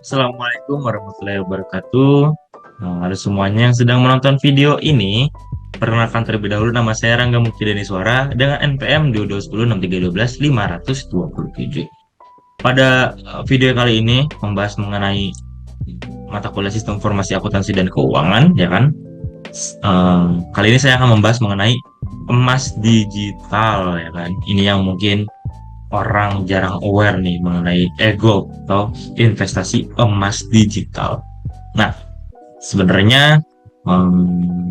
Assalamualaikum warahmatullahi wabarakatuh. Halo semuanya yang sedang menonton video ini. Perkenalkan terlebih dahulu, nama saya Rangga Mukti Suara dengan NPM 22106312 527. Pada video kali ini membahas mengenai mata kuliah Sistem Informasi Akuntansi dan Keuangan, ya kan? Kali ini saya akan membahas mengenai emas digital, ya kan? Ini yang mungkin orang jarang aware nih mengenai ego atau investasi emas digital. Nah, sebenarnya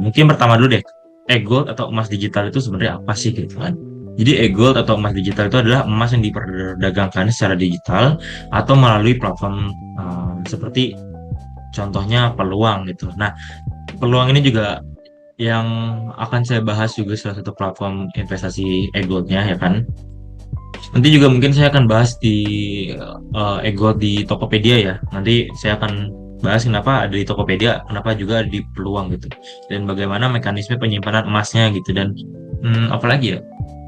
mungkin pertama dulu deh, e-gold atau emas digital itu sebenarnya apa sih gitu kan? Jadi e-gold atau emas digital itu adalah emas yang diperdagangkan secara digital atau melalui platform seperti contohnya peluang gitu. Nah, peluang ini juga yang akan saya bahas juga salah satu platform investasi e-goldnya, ya kan? Nanti juga mungkin saya akan bahas di e-gold di Tokopedia ya. Nanti saya akan bahas kenapa ada di Tokopedia, kenapa juga ada di peluang gitu. Dan bagaimana mekanisme penyimpanan emasnya gitu. Dan apalagi ya?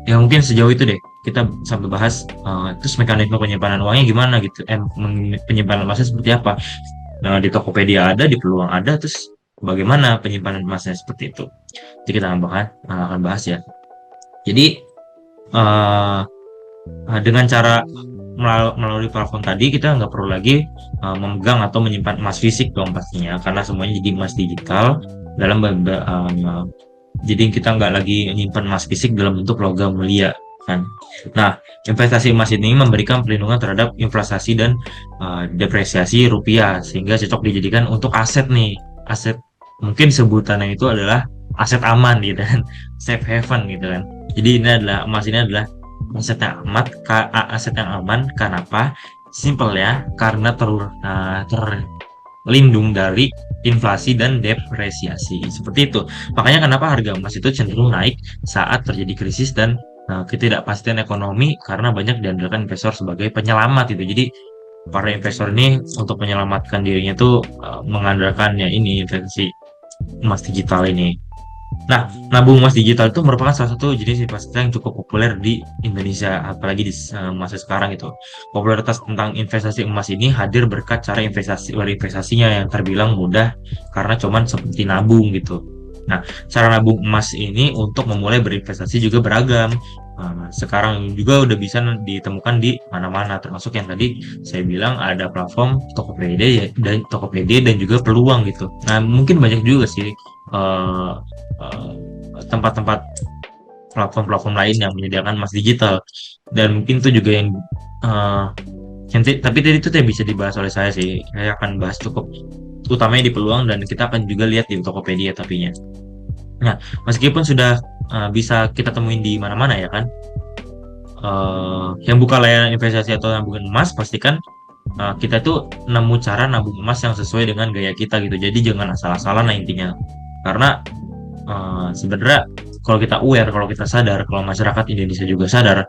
Ya mungkin sejauh itu deh. Kita sampai bahas terus mekanisme penyimpanan uangnya gimana gitu. Penyimpanan emasnya seperti apa. Nah, di Tokopedia ada, di peluang ada, terus bagaimana penyimpanan emasnya seperti itu. Jadi kita akan bahas ya. Jadi eh, dengan cara melalui platform tadi kita nggak perlu lagi memegang atau menyimpan emas fisik dong pastinya, karena semuanya jadi emas digital dalam jadi kita nggak lagi menyimpan emas fisik dalam bentuk logam mulia kan. Nah, investasi emas ini memberikan perlindungan terhadap inflasi dan depresiasi rupiah sehingga cocok dijadikan untuk aset nih, aset mungkin sebutannya itu adalah aset aman gitu kan, safe haven gitu kan. Jadi ini adalah emas ini adalah aset yang aman. Kenapa? Simple ya, karena terlindung dari inflasi dan depresiasi. Seperti itu. Makanya kenapa harga emas itu cenderung naik saat terjadi krisis dan ketidakpastian ekonomi, karena banyak diandalkan investor sebagai penyelamat itu. Jadi para investor ini untuk menyelamatkan dirinya tuh mengandalkan ya ini investasi emas digital ini. Nah, nabung emas digital itu merupakan salah satu jenis investasi yang cukup populer di Indonesia, apalagi di masa sekarang itu. Popularitas tentang investasi emas ini hadir berkat cara berinvestasinya yang terbilang mudah karena cuman seperti nabung gitu. Nah, cara nabung emas ini untuk memulai berinvestasi juga beragam. Sekarang juga udah bisa ditemukan di mana-mana, termasuk yang tadi saya bilang ada platform Tokopedia dan juga peluang gitu. Nah, mungkin banyak juga sih eh, eh, tempat-tempat platform-platform lain yang menyediakan emas digital, dan mungkin itu juga eh, tapi tadi itu tidak bisa dibahas oleh saya akan bahas cukup utamanya di peluang, dan kita akan juga lihat di Tokopedia tapinya. Nah, meskipun sudah bisa kita temuin di mana-mana ya kan, yang buka layanan investasi atau nabungan emas, pastikan kita tuh nemu cara nabung emas yang sesuai dengan gaya kita gitu. Jadi jangan asal-asalan lah intinya, karena sebenarnya kalau kita aware, kalau kita sadar, kalau masyarakat Indonesia juga sadar,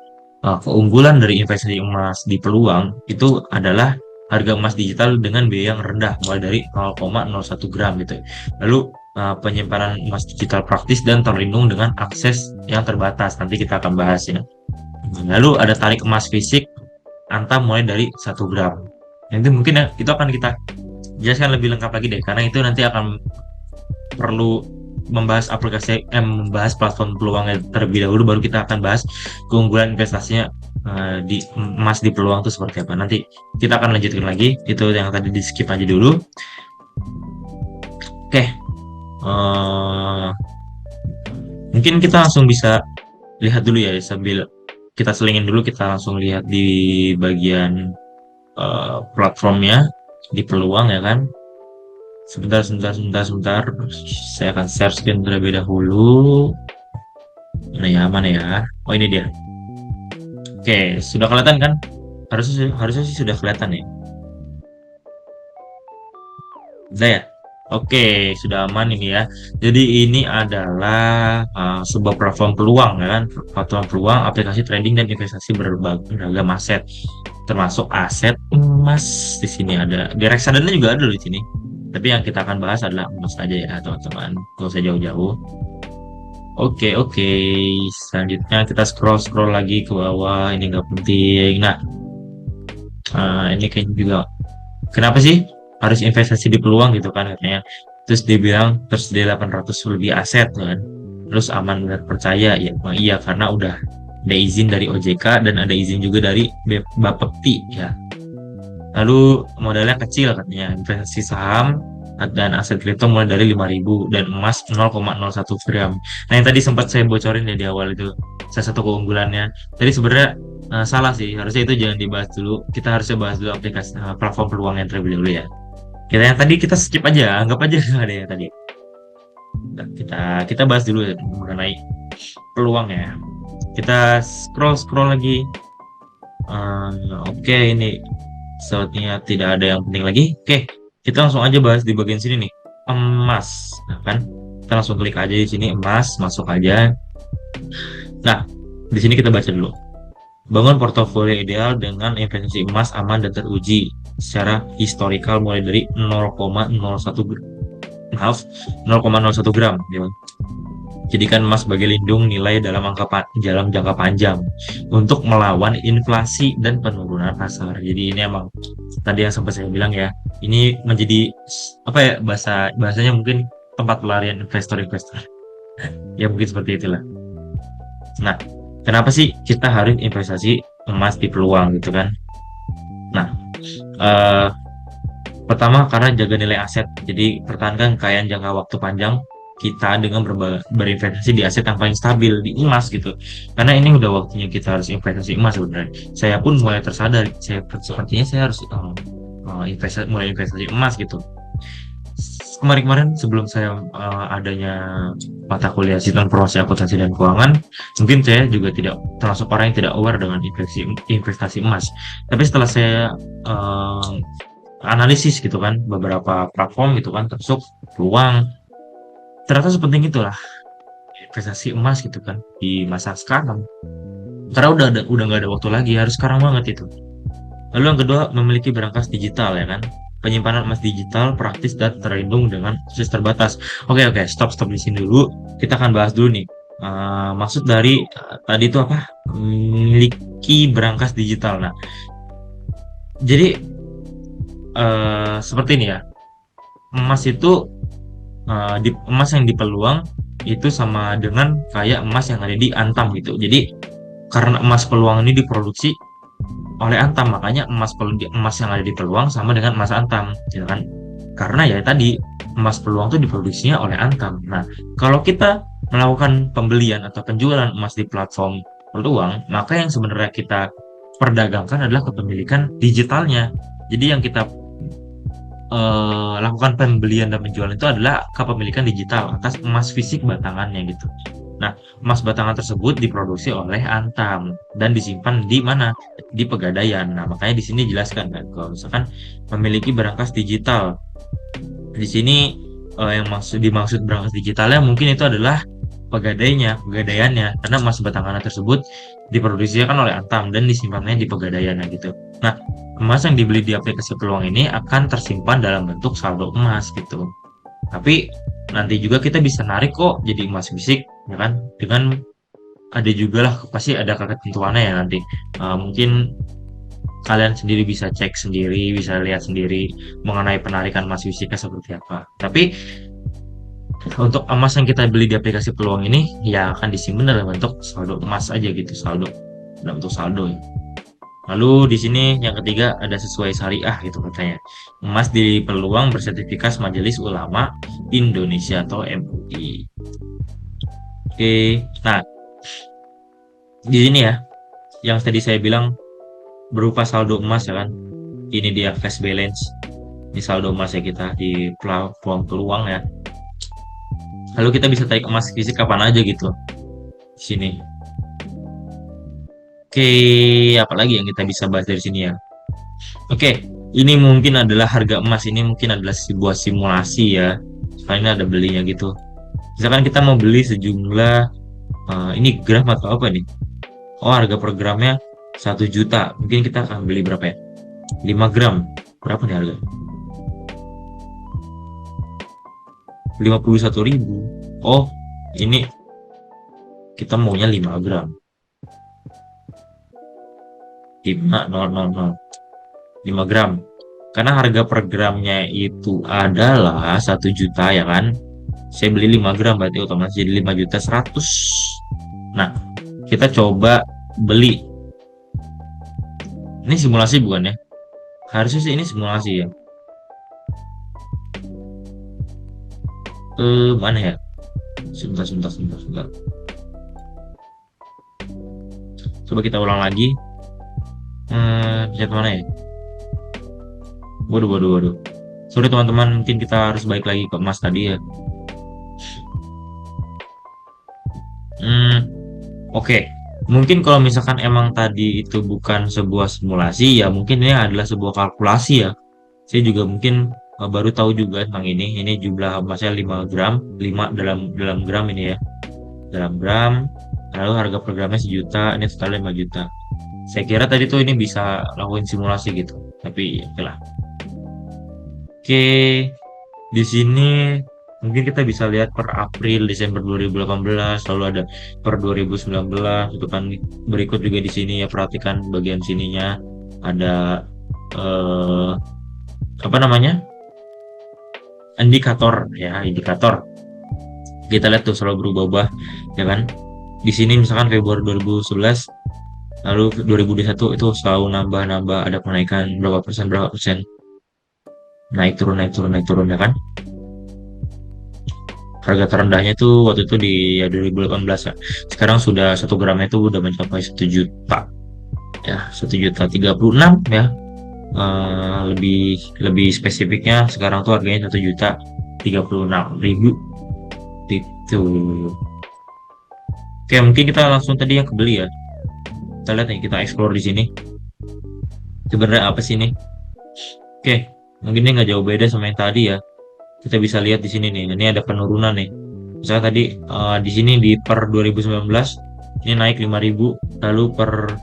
keunggulan dari investasi emas di peluang itu adalah harga emas digital dengan biaya yang rendah, mulai dari 0,01 gram gitu. Lalu penyimpanan emas digital praktis dan terlindung dengan akses yang terbatas. Nanti kita akan bahas ya. Lalu ada tarik emas fisik antam mulai dari 1 gram. Nanti mungkin ya, itu akan kita jelaskan lebih lengkap lagi deh, karena itu nanti akan perlu membahas platform peluangnya terlebih dahulu, baru kita akan bahas keunggulan investasinya di emas di peluang itu seperti apa. Nanti kita akan lanjutkan lagi, itu yang tadi di skip aja dulu. Oke, mungkin kita langsung bisa lihat dulu ya, sambil kita selingin dulu, kita langsung lihat di bagian platformnya di peluang ya kan. Sebentar. Saya akan share screen terlebih dahulu. Mana ya? Oh, ini dia. Oke, sudah kelihatan kan? Harusnya sih sudah kelihatan ya. Sudah ya? Oke, sudah aman ini ya. Jadi ini adalah sebuah platform peluang ya kan? Platform peluang, aplikasi trading dan investasi beragam aset, termasuk aset emas. Di sini ada. Di reksadana juga ada di sini. Tapi yang kita akan bahas adalah emas aja ya teman-teman. Gak usah jauh-jauh. Oke. Selanjutnya kita scroll lagi ke bawah. Ini nggak penting. Nah, ini kayaknya juga Kenapa sih harus investasi di peluang gitu kan katanya. Terus dia bilang tersedia 800 lebih aset kan. Terus aman dan percaya ya. Emang iya karena udah ada izin dari OJK dan ada izin juga dari Bapepti ya. Lalu modalnya kecil katanya, investasi saham dan aset kripto mulai dari 5.000 dan emas 0,01 gram. Nah, yang tadi sempat saya bocorin ya di awal itu salah satu keunggulannya. Tadi sebenarnya salah sih, harusnya itu jangan dibahas dulu. Kita harusnya bahas dulu aplikasi platform peluang yang terlebih dahulu ya. Kita yang tadi kita skip aja, anggap aja nggak ada yang tadi. Nah, kita bahas dulu ya mengenai peluang ya. Kita scroll lagi. Oke, ini sepertinya tidak ada yang penting lagi. Oke, kita langsung aja bahas di bagian sini nih. Emas, nah kan? Kita langsung klik aja di sini emas, masuk aja. Nah, di sini kita baca dulu. Bangun portofolio ideal dengan investasi emas aman dan teruji secara historikal mulai dari 0,01 maaf 0,01 gram gitu. Jadikan emas sebagai lindung nilai dalam jangka panjang untuk melawan inflasi dan penurunan pasar. Jadi ini emang tadi yang sempat saya bilang ya, ini menjadi apa ya bahasanya mungkin tempat pelarian investor-investor. Ya mungkin seperti itulah. Nah, kenapa sih kita harus investasi emas di peluang gitu kan? Nah, eh, pertama karena jaga nilai aset. Jadi pertahankan kekayaan jangka waktu panjang kita dengan berinvestasi di aset yang paling stabil di emas gitu. Karena ini udah waktunya kita harus investasi emas sebenarnya. Saya pun mulai tersadar, sepertinya saya harus mulai investasi emas gitu. Kemarin-kemarin sebelum saya adanya mata kuliah sistem informasi akuntansi dan keuangan, mungkin saya juga tidak termasuk orang yang tidak aware dengan investasi emas. Tapi setelah saya eh, analisis gitu kan beberapa platform gitu kan termasuk peluang, ternyata sepenting itulah investasi emas gitu kan di masa sekarang, karena udah nggak ada waktu lagi, harus sekarang banget itu. Lalu yang kedua, memiliki berangkas digital ya kan, penyimpanan emas digital praktis dan terlindung dengan akses terbatas. Oke, stop di sini dulu, kita akan bahas dulu nih. Maksud dari tadi itu apa, memiliki berangkas digital. Nah, jadi seperti ini ya, emas itu emas yang di peluang itu sama dengan kayak emas yang ada di Antam gitu. Jadi karena emas peluang ini diproduksi oleh Antam, makanya emas yang ada di peluang sama dengan emas Antam, gitu kan? Karena ya tadi emas peluang itu diproduksinya oleh Antam. Nah, kalau kita melakukan pembelian atau penjualan emas di platform peluang, maka yang sebenarnya kita perdagangkan adalah kepemilikan digitalnya. Jadi yang kita lakukan pembelian dan penjualan itu adalah kepemilikan digital atas emas fisik batangannya gitu. Nah, emas batangan tersebut diproduksi oleh Antam dan disimpan di mana? Di Pegadaian. Nah, makanya di sini jelaskan kan kalau misalkan memiliki berangkas digital. Di sini yang dimaksud berangkas digitalnya mungkin itu adalah pegadaiannya, karena emas batangan tersebut diproduksi kan oleh Antam dan disimpannya di Pegadaiannya gitu. Nah, emas yang dibeli di aplikasi peluang ini akan tersimpan dalam bentuk saldo emas gitu. Tapi nanti juga kita bisa narik kok jadi emas fisik, ya kan? Dengan ada juga lah pasti ada ketentuannya ya nanti. Mungkin kalian sendiri bisa cek sendiri, bisa lihat sendiri mengenai penarikan emas fisiknya seperti apa. Tapi untuk emas yang kita beli di aplikasi peluang ini ya akan disimpan dalam bentuk saldo emas aja gitu, saldo dalam bentuk saldo ya. Lalu di sini yang ketiga ada sesuai syariah gitu katanya. Emas di peluang bersertifikat Majelis Ulama Indonesia atau MUI. Oke, nah di sini ya yang tadi saya bilang berupa saldo emas ya kan. Ini dia cash balance. Ini saldo emas ya kita di platform peluang ya. Lalu kita bisa tarik emas fisik kapan aja gitu. Di sini. Oke, apalagi yang kita bisa bahas dari sini ya. Oke, ini mungkin adalah harga emas, ini mungkin adalah sebuah simulasi ya. Karena ini ada belinya gitu. Misalkan kita mau beli sejumlah, ini gram atau apa nih? Oh, harga per gramnya 1 juta. Mungkin kita akan beli berapa ya? 5 gram. Berapa nih harga? 51.000. Oh, ini kita maunya 5 gram. 5, 0, 0, 0. 5 gram. Karena harga per gramnya itu adalah 1 juta ya kan. Saya beli 5 gram berarti otomatis jadi 5.100.000. Nah, kita coba beli. Ini simulasi bukan ya? Harusnya sih ini simulasi ya. Mana ya? Sebentar, sebentar, sebentar, sebentar. Coba kita ulang lagi. Chat mana ya? Waduh, waduh, waduh. Sorry teman-teman, mungkin kita harus balik lagi ke emas tadi ya. Hmm, oke. Mungkin kalau misalkan emang tadi itu bukan sebuah simulasi, ya mungkin ini adalah sebuah kalkulasi ya. Saya juga mungkin baru tahu juga tentang ini. Ini jumlah emasnya 5 gram, 5 dalam dalam gram ini ya. Dalam gram, lalu harga per gramnya 1 juta, ini total 5 juta. Saya kira tadi tuh ini bisa lakuin simulasi gitu. Tapi ya oke lah. Oke, di sini mungkin kita bisa lihat per April, Desember 2018, lalu ada per 2019, itu kan berikut juga di sini ya, perhatikan bagian sininya ada eh, apa namanya? Indikator ya, indikator. Kita lihat tuh selalu berubah-ubah ya kan. Di sini misalkan Februari 2011, lalu 2021 itu selalu nambah-nambah, ada kenaikan berapa persen, naik turun naik turun naik turun ya kan. Harga terendahnya itu waktu itu di ya 2018 ya. Sekarang sudah 1 gramnya itu udah mencapai 1 juta ya, 1.036.000 ya. Lebih lebih spesifiknya sekarang tuh harganya 1.036.000 itu. Oke, mungkin kita langsung tadi yang kebeli ya. Kita lihat nih, kita explore di sini. Sebenarnya apa sih ini? Oke, mungkin ini nggak jauh beda sama yang tadi ya. Kita bisa lihat di sini nih, ini ada penurunan nih. Misalnya tadi di sini di per 2019 ini naik 5.000, lalu per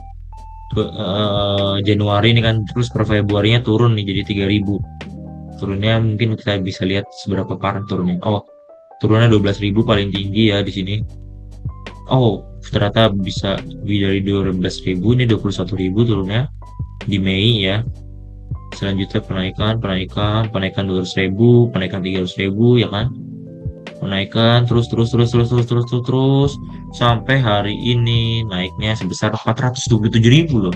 Januari ini kan, terus per Februarinya turun nih jadi 3.000. Turunnya mungkin kita bisa lihat seberapa parah turunnya. Oh, turunnya 12.000 paling tinggi ya di sini. Oh, ternyata bisa lebih dari 12.000, ini 21.000 turunnya di Mei ya. Selanjutnya penaikan, penaikan, penaikan 200.000, penaikan 300.000 ya kan. Penaikan terus sampai hari ini naiknya sebesar 427.000 loh.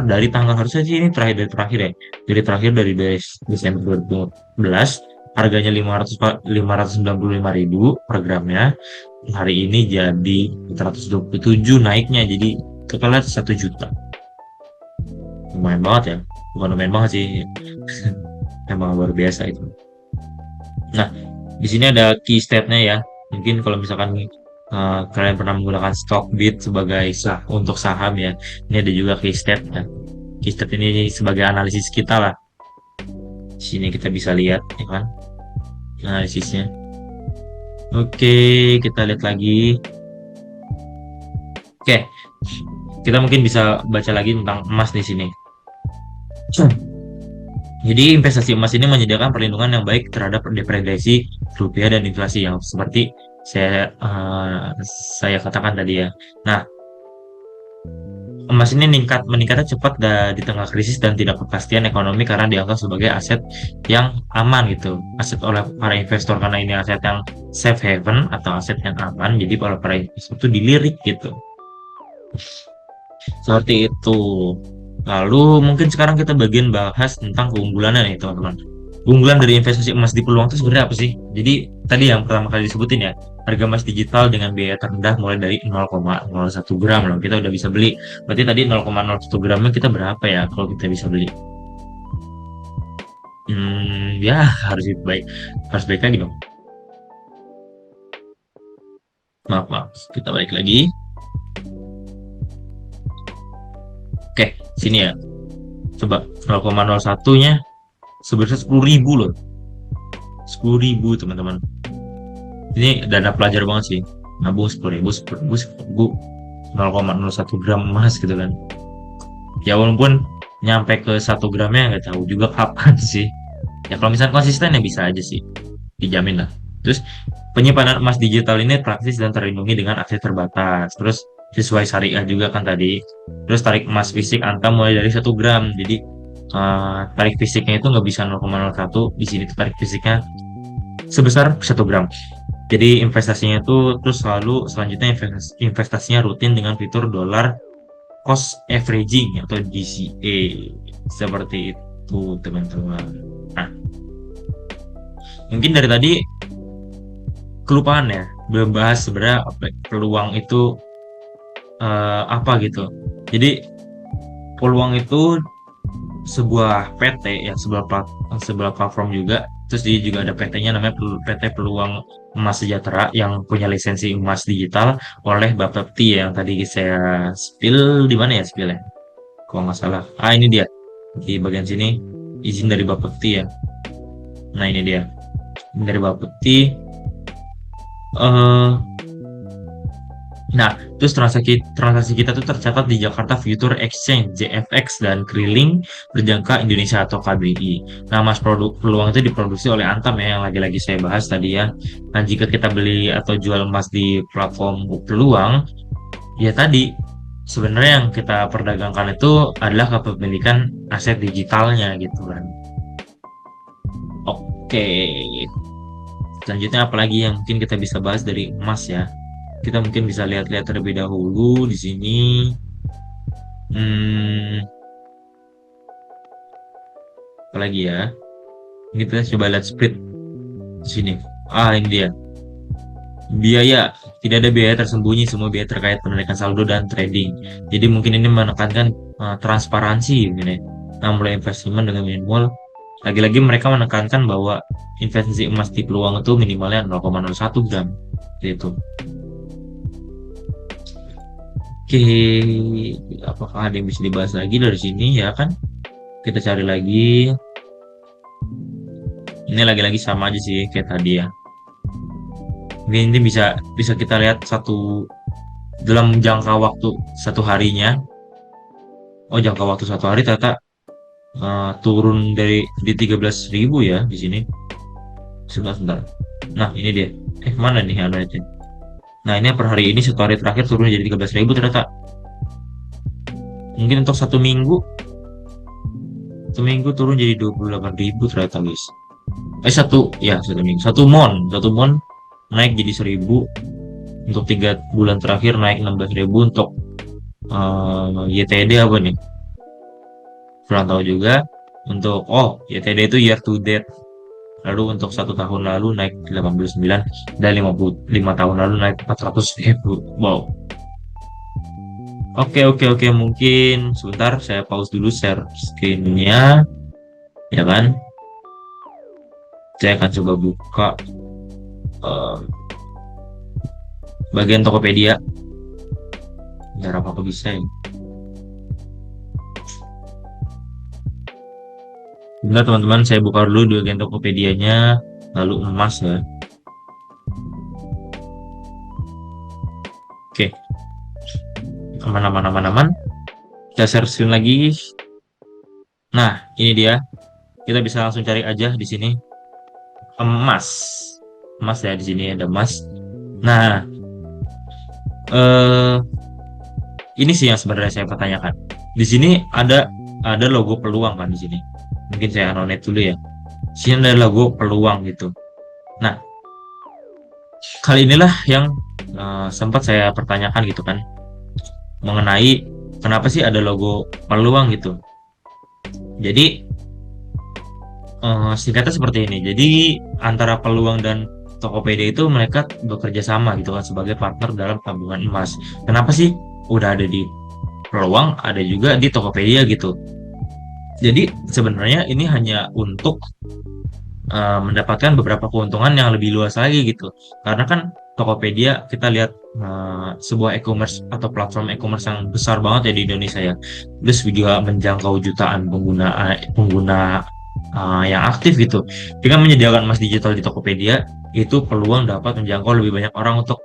Dari tanggal, harusnya sih ini terakhir ya. Jadi terakhir dari Desember 2011 harganya 595.000 per gramnya. Hari ini jadi 427 naiknya, jadi totalnya 1 juta. Lumayan banget ya. Bukan lumayan banget sih. Emang luar biasa itu. Nah, di sini ada key state-nya ya. Mungkin kalau misalkan kalian pernah menggunakan Stockbit sebagai untuk saham ya, ini ada juga key state ya. Key state ini sebagai analisis kita lah. Di sini kita bisa lihat ya kan analisisnya. Oke, kita lihat lagi. Oke, kita mungkin bisa baca lagi tentang emas di sini. Jadi investasi emas ini menyediakan perlindungan yang baik terhadap depresiasi rupiah dan inflasi yang seperti saya katakan tadi ya. Nah, emas ini meningkatnya cepat di tengah krisis dan tidak kepastian ekonomi karena dianggap sebagai aset yang aman gitu. Aset oleh para investor karena ini aset yang safe haven atau aset yang aman. Jadi para investor itu dilirik gitu. Seperti itu. Lalu mungkin sekarang kita bagian bahas tentang keunggulannya nih teman-teman. Keunggulan dari investasi emas di peluang itu sebenarnya apa sih? Jadi tadi yang pertama kali disebutin ya, harga emas digital dengan biaya terendah mulai dari 0,01 gram loh, kita udah bisa beli. Berarti tadi 0,01 gramnya kita berapa ya kalau kita bisa beli? Ya harus baik, harus baik lagi dong. Maaf, maaf, kita balik lagi. Oke, sini ya. Coba 0,01-nya sebenarnya 10.000 loh. 10.000 teman-teman. Ini dana pelajar banget sih. Nabung 10.000, 0,01 gram emas gitu kan. Ya walaupun nyampe ke 1 gramnya nggak tahu juga kapan sih. Ya kalau misalnya konsisten ya bisa aja sih. Dijamin lah. Terus penyimpanan emas digital ini praktis dan terlindungi dengan akses terbatas. Terus sesuai syariah juga kan tadi. Terus tarik emas fisik Antam mulai dari 1 gram. Jadi tarik fisiknya itu nggak bisa 0,01. Di sini tuh tarik fisiknya sebesar 1 gram. Jadi investasinya itu terus selalu selanjutnya investasinya rutin dengan fitur dollar cost averaging atau DCA, seperti itu teman-teman. Nah, mungkin dari tadi kelupaan ya, belum bahas sebenarnya peluang itu apa gitu. Jadi peluang itu sebuah PT ya, sebuah platform juga. Terus dia juga ada PT-nya namanya PT Peluang Emas Sejahtera yang punya lisensi emas digital oleh Bapepti yang tadi saya spill di mana ya spill ya? Kalau nggak salah. Ah, ini dia di bagian sini, izin dari Bapepti ya. Nah, ini dia dari Bapepti. eh Nah, terus transaksi kita tuh tercatat di Jakarta Future Exchange (JFX) dan Krilling Berjangka Indonesia atau KBI. Nah, Mas, produk peluang itu diproduksi oleh Antam ya, yang lagi-lagi saya bahas tadi ya. Nah, jika kita beli atau jual emas di platform peluang, ya tadi sebenarnya yang kita perdagangkan itu adalah kepemilikan aset digitalnya gitu kan. Oke, selanjutnya apalagi yang mungkin kita bisa bahas dari emas ya? Kita mungkin bisa lihat-lihat terlebih dahulu di sini. Hmm, Apalagi ya? Ini kita coba lihat split di sini. Ah, ini dia. Biaya. Tidak ada biaya tersembunyi, semua biaya terkait penarikan saldo dan trading. Jadi mungkin ini menekankan transparansi gini. Nah, mulai investment dengan minimal. Lagi-lagi mereka menekankan bahwa investasi emas di peluang itu minimalnya 0,01 gram. Gitu. Oke, apakah ada yang bisa dibahas lagi dari sini ya kan? Kita cari lagi. Ini lagi-lagi sama aja sih kayak tadi ya. Ini bisa bisa kita lihat dalam jangka waktu 1 harinya. Oh, jangka waktu 1 hari ternyata turun di 13.000 ya di sini. Sebentar. Nah, ini dia. Mana nih anunya? Nah, ini per hari ini 1 hari terakhir turun jadi 13.000 ternyata. Mungkin untuk 1 minggu turun jadi 28.000 ternyata guys. Ya 1 minggu. 1 mon naik jadi 1.000. Untuk 3 bulan terakhir naik 16.000. Untuk YTD apa nih? Kurang tahu juga. Untuk YTD itu year to date. Lalu untuk 1 tahun lalu naik 89 dan 55 tahun lalu naik 400.000. Wow. Oke, oke, oke. Mungkin sebentar saya pause dulu share screen-nya, ya kan? Saya akan coba buka eh, bagian Tokopedia. Biar apa bisa ya. Bentar teman-teman, saya buka dulu di bagian Tokopedia-nya, lalu emas ya. Oke, aman. Kita share screen lagi. Nah, ini dia. Kita bisa langsung cari aja di sini emas. Emas ya, di sini ada emas. Nah, eh ini sih yang sebenarnya saya pertanyakan. Di sini ada logo peluang kan di sini. Mungkin saya anonet dulu ya. Di sini ada logo peluang gitu. Nah, kali inilah yang sempat saya pertanyakan gitu kan, mengenai kenapa sih ada logo peluang gitu. Jadi singkatnya seperti ini. Jadi antara peluang dan Tokopedia itu mereka bekerja sama gitu kan sebagai partner dalam tabungan emas. Kenapa sih udah ada di peluang, ada juga di Tokopedia gitu. Jadi sebenarnya ini hanya untuk mendapatkan beberapa keuntungan yang lebih luas lagi gitu. Karena kan Tokopedia kita lihat sebuah e-commerce atau platform e-commerce yang besar banget ya di Indonesia ya. Terus juga menjangkau jutaan pengguna yang aktif gitu. Dengan menyediakan emas digital di Tokopedia, itu peluang dapat menjangkau lebih banyak orang untuk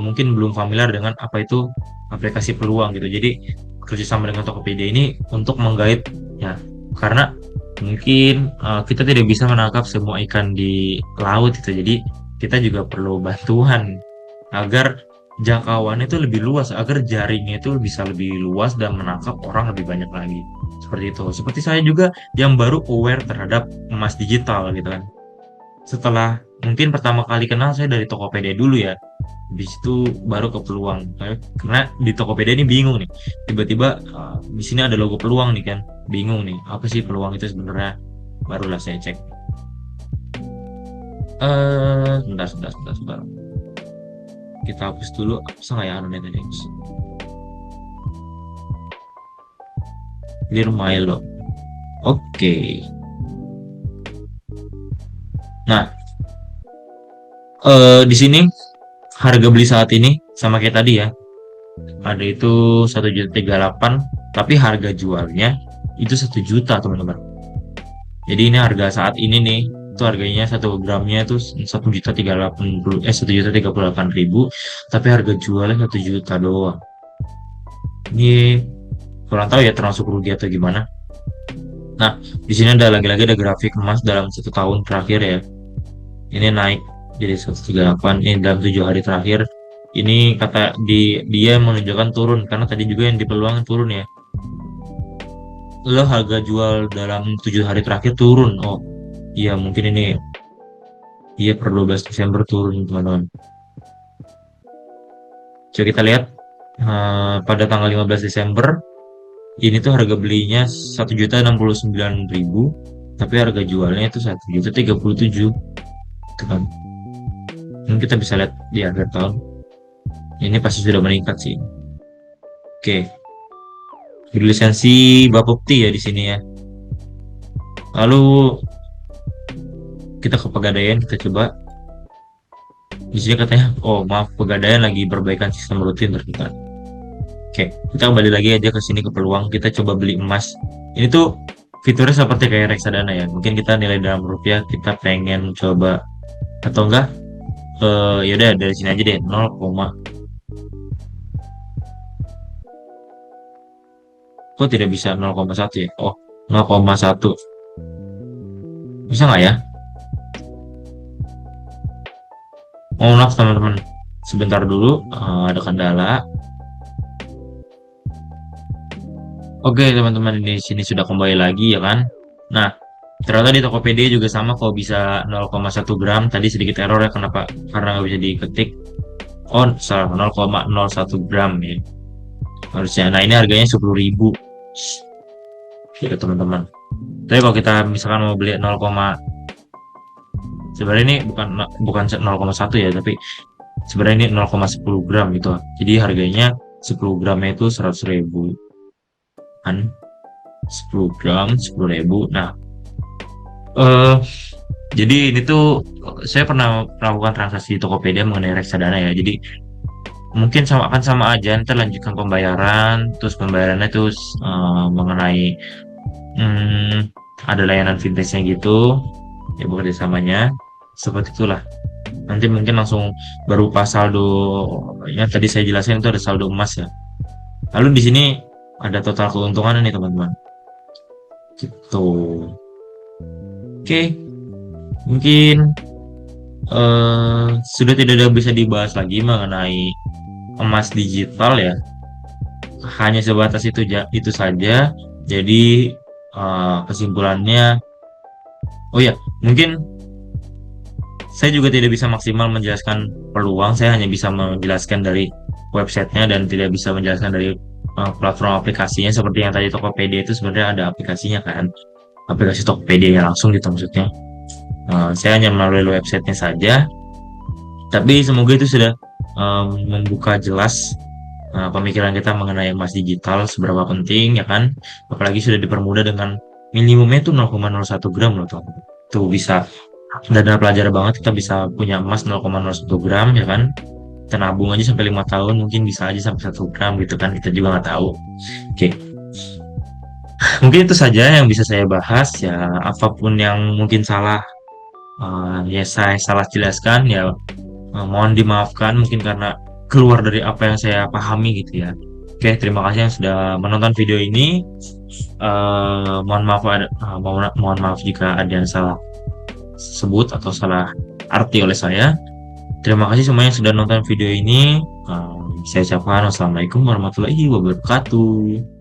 mungkin belum familiar dengan apa itu aplikasi peluang gitu. Jadi kerjasama dengan Tokopedia ini untuk menggait ya, karena mungkin kita tidak bisa menangkap semua ikan di laut gitu. Jadi kita juga perlu bantuan agar jangkauannya itu lebih luas agar jaringnya itu bisa lebih luas dan menangkap orang lebih banyak lagi. Seperti itu. Seperti saya juga yang baru aware terhadap emas digital gitu kan. Setelah mungkin pertama kali kenal saya dari Tokopedia dulu ya. Habis itu baru ke peluang. Karena di Tokopedia ini bingung nih. Tiba-tiba di sini ada logo peluang nih kan. Bingung nih, apa sih peluang itu sebenarnya? Barulah saya cek. Sebentar, sebentar, sebentar, sebentar. Kita hapus dulu. Apa nggak ya anunya tadi? Clear Milo. Oke. Nah, di sini harga beli saat ini sama kayak tadi ya. Ada itu 1,38 juta, tapi harga jualnya itu 1 juta teman-teman. Jadi ini harga saat ini nih, itu harganya 1 gramnya itu 1,38 juta, 1,38 juta, tapi harga jualnya 1 juta doang. Ini kurang tahu ya termasuk rugi atau gimana. Nah, di sini ada lagi-lagi ada grafik emas dalam 1 tahun terakhir ya. Ini naik jadi 138, ini dalam 7 hari terakhir. Ini kata dia menunjukkan turun karena tadi juga yang di peluang turun ya. Lo harga jual dalam 7 hari terakhir turun. Oh iya, mungkin ini iya per 12 Desember turun teman-teman. Coba kita lihat pada tanggal 15 Desember ini tuh harga belinya 1,069 juta, tapi harga jualnya itu 1,037 juta gitu kan. Ini kita bisa lihat di akhir tahun ini pasti sudah meningkat sih. Oke, berlisensi Bapepti ya di sini ya. Lalu kita ke Pegadaian, kita coba. Di sini katanya, oh maaf, Pegadaian lagi perbaikan sistem rutin terdekat. Oke, kita kembali lagi aja ke sini ke peluang. Kita coba beli emas. Ini tuh fiturnya seperti kayak reksadana ya. Mungkin kita nilai dalam rupiah, kita pengen coba atau enggak? Yaudah dari sini aja deh, 0, kok tidak bisa 0,1 ya? Oh, 0,1. Bisa nggak ya? Mohon maaf teman-teman. Sebentar dulu, ada kendala. Oke teman-teman, di sini sudah kembali lagi ya kan. Nah, ternyata di Tokopedia juga sama kok bisa 0,1 gram. Tadi sedikit error ya, kenapa? Karena nggak bisa diketik. Oh, salah, 0,01 gram ya. Harusnya. Nah, ini harganya 10.000. Gitu teman-teman. Tapi kalau kita misalkan mau beli 0, sebenarnya ini bukan bukan 0,1 ya, tapi sebenarnya ini 0,10 gram gitu. Jadi harganya 10 gramnya itu 100.000 kan. 10 gram 10.000. Nah, eh jadi ini tuh saya pernah melakukan transaksi di Tokopedia mengenai reksadana ya. Jadi mungkin sama aja, nanti lanjutkan pembayaran, terus pembayarannya terus mengenai hmm, ada layanan fintechnya gitu, ya bekerja samanya seperti itulah. Nanti mungkin langsung berupa saldo yang tadi saya jelasin itu ada saldo emas ya. Lalu di sini ada total keuntungan nih teman-teman. Gitu. Oke, mungkin sudah tidak ada bisa dibahas lagi mengenai emas digital ya. Hanya sebatas itu saja. Jadi kesimpulannya, oh ya, mungkin saya juga tidak bisa maksimal menjelaskan peluang. Saya hanya bisa menjelaskan dari websitenya dan tidak bisa menjelaskan dari platform aplikasinya. Seperti yang tadi Tokopedia itu sebenarnya ada aplikasinya kan, aplikasi Tokopedia langsung gitu maksudnya. Saya hanya melalui websitenya saja. Tapi semoga itu sudah membuka jelas pemikiran kita mengenai emas digital seberapa penting ya kan. Apalagi sudah dipermudah dengan minimumnya itu 0,01 gram loh tuh. Tuh bisa dana pelajar banget, kita bisa punya emas 0,01 gram ya kan. Kita nabung aja sampai 5 tahun mungkin bisa aja sampai 1 gram gitu kan, kita juga nggak tahu. Oke, mungkin itu saja yang bisa saya bahas ya. Apapun yang mungkin salah ya saya salah jelaskan ya, mohon dimaafkan mungkin karena keluar dari apa yang saya pahami gitu ya. Oke, terima kasih yang sudah menonton video ini. Mohon maaf jika ada yang salah sebut atau salah arti oleh saya. Terima kasih semuanya yang sudah nonton video ini. Saya ucapkan wassalamualaikum warahmatullahi wabarakatuh.